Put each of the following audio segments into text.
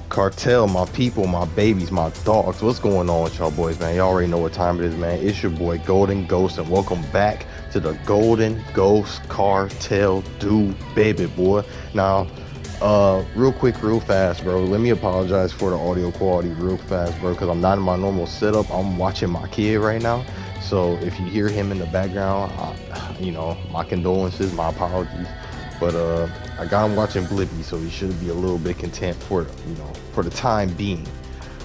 Cartel, my people, my babies, my dogs. What's going on with y'all boys, man? Y'all already know what time it is, man. It's your boy Golden Ghost, and welcome back to the Golden Ghost Cartel Do Baby Boy. Now, real quick, real fast, bro. Let me apologize for the audio quality real fast, bro, because I'm not in my normal setup. I'm watching my kid right now. So if you hear him in the background, my condolences, my apologies. But I got him watching Blippi, so he should be a little bit content for the time being.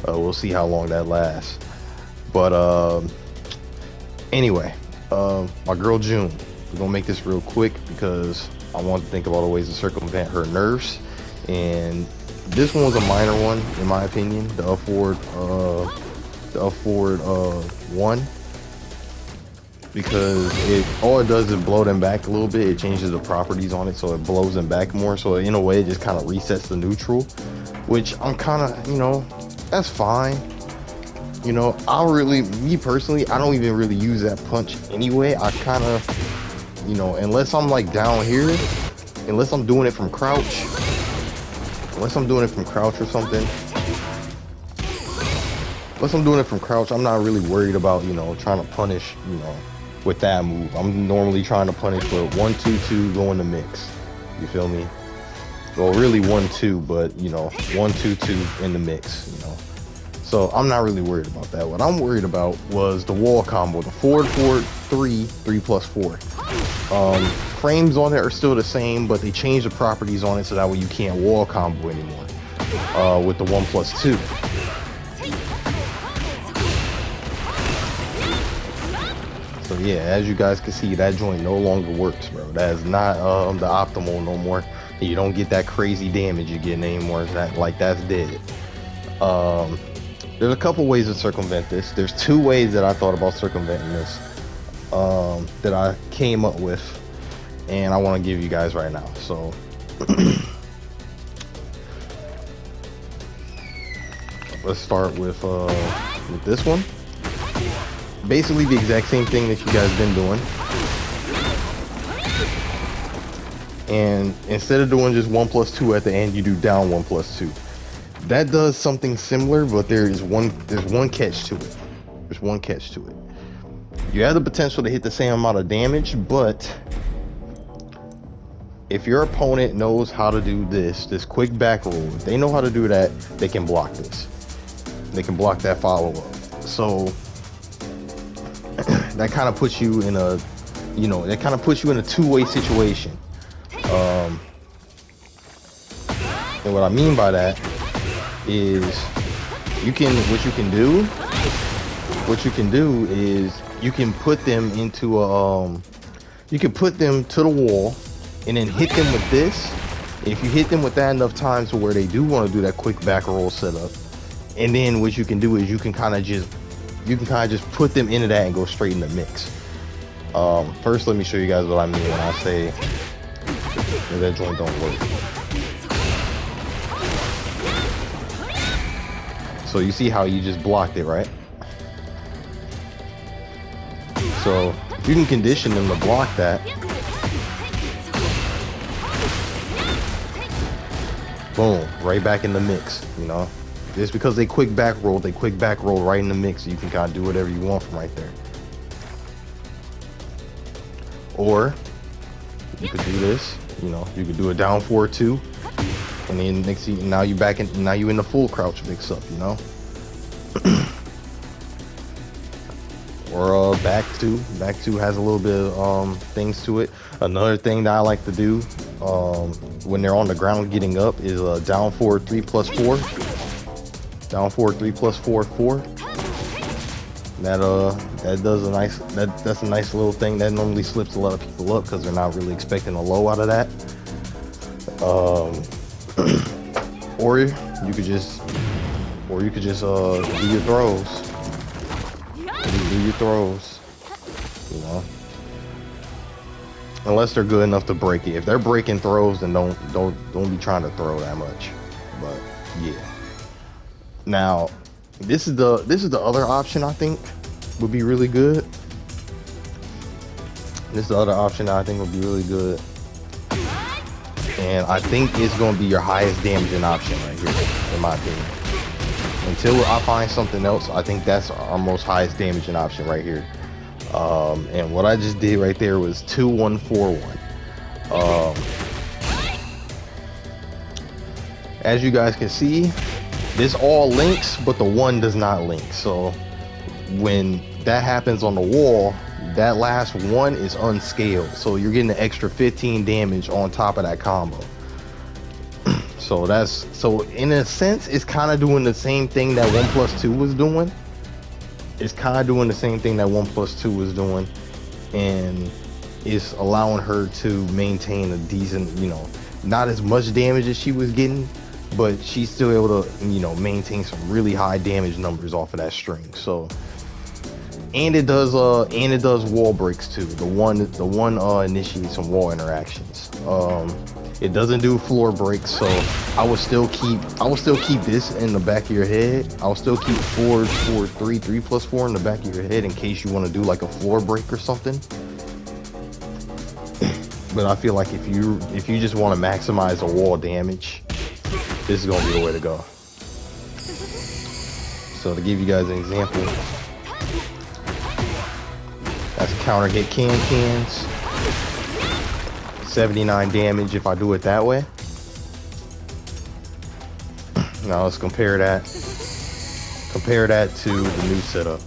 We'll see how long that lasts. But anyway, my girl June, we're gonna make this real quick because I want to think of all the ways to circumvent her nerfs. And this one was a minor one, in my opinion. The up forward one. Because all it does is blow them back a little bit. It changes the properties on it, so it blows them back more. So in a way, it just kind of resets the neutral, which I'm kind of, that's fine. Me personally, I don't even really use that punch anyway. I kind of, unless I'm like down here, unless I'm doing it from crouch or something. Unless I'm doing it from crouch, I'm not really worried about, trying to punish, with that move. I'm normally trying to punish with 1-2-2 go in the mix. You feel me? Well, really 1-2, but 1-2-2 in the mix. So I'm not really worried about that. What I'm worried about was the wall combo, the forward 3+4. Frames on it are still the same, but they changed the properties on it so that way you can't wall combo anymore with the 1+2. So yeah, as you guys can see, that joint no longer works, bro. That is not the optimal no more. You don't get that crazy damage you get anymore. That's dead. There's a couple ways to circumvent this. There's two ways that I thought about circumventing this that I came up with, and I want to give you guys right now. So let's start with this one. Basically the exact same thing that you guys been doing, and instead of doing just 1+2 at the end, you do down 1+2. That does something similar, but there's one catch to it. There's one catch to it. You have the potential to hit the same amount of damage, but if your opponent knows how to do this quick back roll, if they know how to do that, they can block this. They can block that follow-up. So that kind of puts you in a, two-way situation. And what I mean by that is what you can do is you can put them into you can put them to the wall and then hit them with this. If you hit them with that enough times to where they do want to do that quick back roll setup, and then what you can do is you can kind of just put them into that and go straight in the mix. First, let me show you guys what I mean when I say that joint don't work. So you see how you just blocked it, right? So you can condition them to block that. Boom, right back in the mix, Just because they quick back roll right in the mix. You can kind of do whatever you want from right there. Or you could do this, you could do a down 4-2, and then next thing, now you in the full crouch mix up, Or back two has a little bit of things to it. Another thing that I like to do when they're on the ground getting up is a down forward 3+4. Down forward 3+4-4. That does that's a nice little thing that normally slips a lot of people up because they're not really expecting a low out of that. Or you could just do your throws. Do your throws. Unless they're good enough to break it. If they're breaking throws, then don't be trying to throw that much. But yeah. Now, this is the other option I think would be really good. and I think it's going to be your highest damaging option right here, in my opinion. Until I find something else, I think that's our most highest damaging option right here. And what I just did right there was 2-1-4-1. As you guys can see, this all links, but the 1 does not link. So when that happens on the wall, that last 1 is unscaled. So you're getting an extra 15 damage on top of that combo. So in a sense, it's kind of doing the same thing that 1+2 was doing. It's kind of doing the same thing that 1+2 was doing, and it's allowing her to maintain a decent, you know, not as much damage as she was getting, but she's still able to, you know, maintain some really high damage numbers off of that string. So, and it does wall breaks too. The one initiates some wall interactions. It doesn't do floor breaks, so I would still keep this in the back of your head. I will still keep 3+4 in the back of your head in case you want to do like a floor break or something. But I feel like if you just want to maximize the wall damage, this is gonna be the way to go. So to give you guys an example, that's counter hit cans. 79 damage if I do it that way. Now let's compare that to the new setup.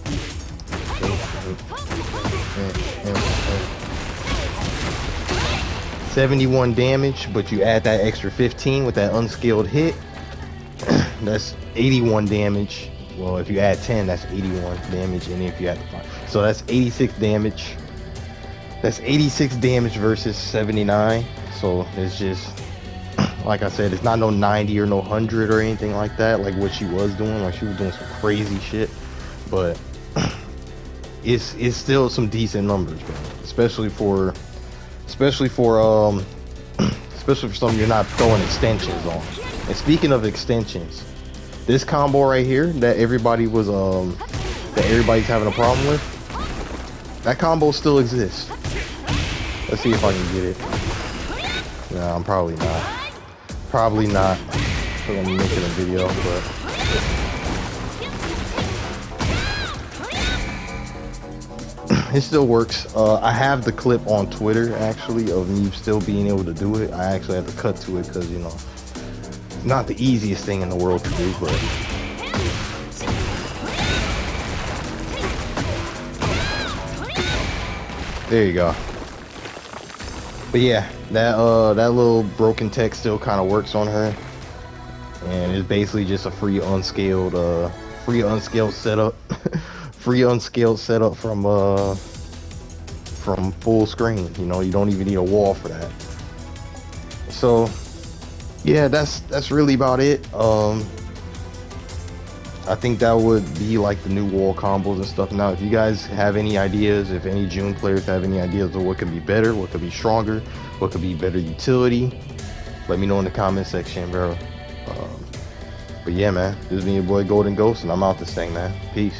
71 damage, but you add that extra 15 with that unskilled hit. That's 81 damage. Well, if you add 10, that's 81 damage, and if you add 5, so that's 86 damage. That's 86 damage versus 79. So it's just, like I said, it's not no 90 or no 100 or anything like that, like what she was doing. Like she was doing some crazy shit, but it's still some decent numbers, bro. Especially for something you're not throwing extensions on. And speaking of extensions, this combo right here that everybody's having a problem with, that combo still exists. Let's see if I can get it. No, I'm probably not. Probably not. I'm gonna make it a video, but it still works. I have the clip on Twitter actually of me still being able to do it. I actually had to cut to it because, you know, it's not the easiest thing in the world to do, but there you go. But yeah, that little broken tech still kind of works on her, and it's basically just a free unscaled setup, free unscaled setup from full screen. You know, you don't even need a wall for that. So yeah, that's really about it. I think that would be like the new wall combos and stuff. Now, if you guys have any ideas, if any June players have any ideas of what could be better, what could be stronger, what could be better utility, let me know in the comment section, bro. But yeah, man, this is me, your boy Golden Ghost, and I'm out this thing, man. Peace.